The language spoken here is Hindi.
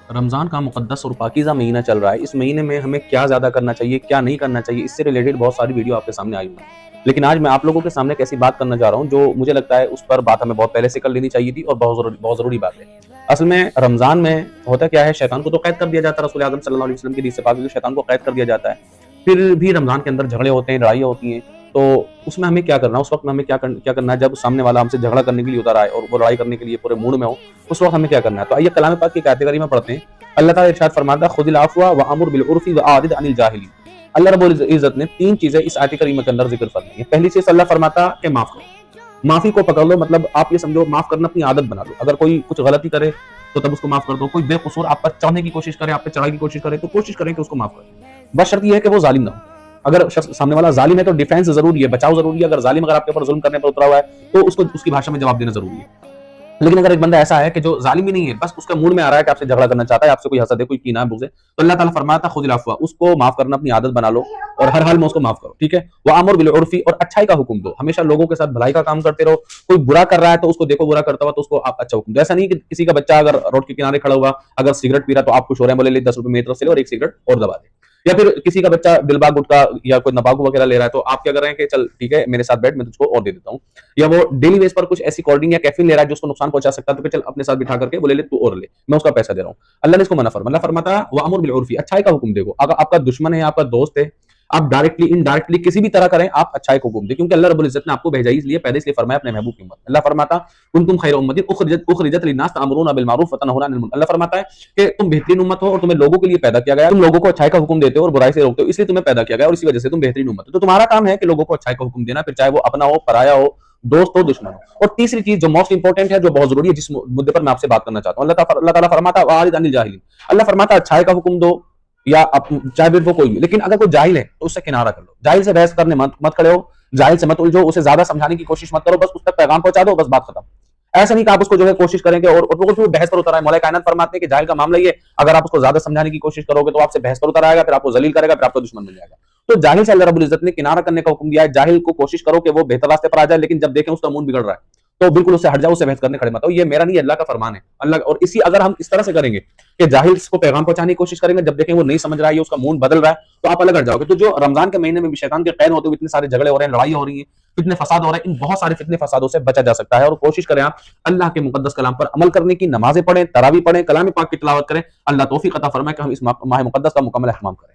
रमज़ान का मुक़द्दस और पाकीज़ा महीना चल रहा है। इस महीने में हमें क्या ज़्यादा करना चाहिए, क्या नहीं करना चाहिए, इससे रिलेटेड बहुत सारी वीडियो आपके सामने आई हुई हैं। लेकिन आज मैं आप लोगों के सामने एक ऐसी बात करना चाह रहा हूँ, जो मुझे लगता है उस पर बात हमें बहुत पहले से कर लेनी चाहिए थी और बहुत ज़रूरी बात है। असल में रमज़ान में होता क्या है, शैतान को तो कैद कर दिया जाता है, रसूल आज़म सल्लल्लाहु अलैहि वसल्लम की हदीस से पाक है कि शैतान को कैद कर दिया जाता है। फिर भी रमज़ान के अंदर झगड़े होते हैं, लड़ाइयाँ होती हैं, तो उसमें हमें क्या करना है, उस वक़्त में हमें क्या करना है, जब सामने वाला हमसे झगड़ा करने के लिए उतर आए और वो लड़ाई करने के लिए पूरे मूड में हो, उस वक़्त हमें क्या करना है? तो आइए कलाम पाक की एक आयत करीमा पढ़ते हैं। अल्लाह ताला इरशाद फरमाता है, खुदिल अफ़्व व अमुर बिल उर्फ़ि व आरिद अनिल जाहिलीन। अल्लाह रब्बुल इज़्ज़त ने 3 चीज़ें इस आयत करीमा के अंदर ज़िक्र फरमाई हैं। पहली चीज़ अल्लाह फरमाता कि माफ़ करो। माफ़ी को पकड़ लो, मतलब आप ये समझो माफ़ करना अपनी आदत बना लो। अगर कोई कुछ गलती करे तो तब उसको माफ़ कर दो। कोई बेकसूर आप पर चढ़ने की कोशिश करे, आप पे चढ़ाई की कोशिश करे, तो कोशिश करें कि उसको माफ़ कर दें। बस शर्त ये है कि वो ज़ालिम ना हो। अगर शख्स सामने वाला ज़ालिम है तो डिफेंस ज़रूरी है, बचाव ज़रूरी है। अगर ज़ालिम अगर आपके ऊपर ज़ुल्म करने पर उतरा हुआ है, तो उसको उसकी भाषा में जवाब देना ज़रूरी है। लेकिन अगर एक बंदा ऐसा है कि जो ज़ालिम भी नहीं है, बस उसका मूड में आ रहा है कि आपसे झगड़ा करना चाहता है, आपसे कोई हसद है, कोई कीना है, बुग़्ज़ है, तो अल्लाह ताला फरमाता है खुदिल अफ़्व, उसको माफ़ करना अपनी आदत बना लो और हर हाल में उसको माफ़ करो, ठीक है? व अमुर बिल उर्फ़ी, और अच्छाई का हुक्म दो। हमेशा लोगों के साथ भलाई का काम करते रहो। कोई बुरा कर रहा है तो उसको देखो बुरा करता हुआ, तो उसको आप अच्छा हुक्म दो। ऐसा नहीं कि किसी का बच्चा अगर रोड के किनारे खड़ा हुआ, अगर सिगरेट पी रहा है तो आप खुश हो रहे हैं, बोले ले ₹10 मेरी तरफ से ले और 1 सिगरेट और दबा दे। या फिर किसी का बच्चा दिलबा गुटखा या कोई नबाकू वगैरह ले रहा है, तो आप क्या कर रहे हैं कि चल ठीक है मेरे साथ बैठ, मैं तुझको और दे देता हूँ। या वो डेली बेस पर कुछ ऐसी कोल्ड ड्रिंक या कैफीन ले रहा है जो उसको नुकसान पहुंचा सकता है, तो चल अपने साथ बिठा करके बोले ले तू और ले, मैं उसका पैसा दे रहा हूँ। अल्लाह ने इसको मना फरमाया। अल्लाह फरमाता है व अमुर बिल उर्फी, अच्छाई का हुक्म देखो। अगर आपका दुश्मन है, आपका दोस्त है, आप डायरेक्टली इनडायरेक्टली किसी भी तरह करें, आप अच्छाई को हुक्म दें, क्योंकि अल्लाह रब्बुल इज्जत ने आपको भेजा ही इसलिए, पैदा इसलिए फरमाया अपने महबूब की उम्मत। अल्लाह फरमाता कुंतुम खैर उम्मतिन उखरिजत लिन्नास तअमुरूना बिल मारूफ व तनहूना अनिल मुनकर। अल्लाह फरमाता है कि तुम बेहतरीन उम्मत हो और तुम्हें लोगों के लिए पैदा किया गया है। तुम लोगों को अच्छाई का हुक्म देते हो और बुराई से रोकते हो, इसलिए तुम्हें पैदा किया गया है और इसी वजह से तुम बेहतरीन उम्मत हो। तो तुम्हारा काम है कि लोगों को अच्छाई का हुक्म देना, फिर चाहे वो अपना हो, पराया हो, दोस्त हो, दुश्मन हो। और तीसरी चीज जो मोस्ट इंपॉर्टेंट है, जो बहुत जरूरी है, जिस मुद्दे पर मैं आपसे बात करना चाहता हूँ, अल्लाह ताला फरमाता है वारिद अनिल जाहिलीन। अल्लाह फरमाता है अच्छाई का हुक्म दो, या चाहे फिर वो कोई भी, लेकिन अगर कोई जाहिल है तो उससे किनारा कर लो। जाहिल से बहस करने मत खड़े हो, जाहिल से मत उलझो, उसे ज्यादा समझाने की कोशिश मत करो, बस उस तक पैगाम पहुंचा दो, बस बात खत्म। ऐसा नहीं कि आप उसको जो है कोशिश करेंगे और वो बहस पर उतर आए। मौला कायनात फरमाते हैं कि जाहिल का मामला ये, अगर आप उसको ज्यादा समझाने की कोशिश करोगे तो आपसे बहस पर उतर आएगा, फिर आपको जलील करेगा, फिर आपका दुश्मन बन जाएगा। तो जाहिल से अल्लाह रब्बुल इज्जत ने किनारा करने का हुक्म दिया है। जाहिल को कोशिश करो कि वो बेहतर रास्ते पर आ जाए, लेकिन जब देखें उसका मूड बिगड़ रहा है तो बिल्कुल उससे हट जाओ, उससे बहस करने खड़े मत हो। ये मेरा नहीं, अल्लाह का फरमान है। अल्लाह, और इसी अगर हम इस तरह से करेंगे कि जाहिल को पैगाम पहुंचाने की कोशिश करेंगे, जब देखें वो नहीं समझ रहा है, उसका मूड बदल रहा है, तो आप अलग हट जाओगे। तो जो रमजान के महीने में भी शैतान के कैद होते हुए इतने सारे झगड़े हो रहे हैं, लड़ाई हो रही है, फितने फसाद हो रहे हैं, इन बहुत सारे फितने फसादों से बचा जा सकता है। और कोशिश करें आप अल्लाह के मुकद्दस कलाम पर अमल करने की, नमाजें पढ़ें, तरावी पढ़ें, कलाम पाक की तिलावत करें। अल्लाह तौफीक अता फरमाए कि हम इस माह मुकद्दस का मुकम्मल एहतमाम करें।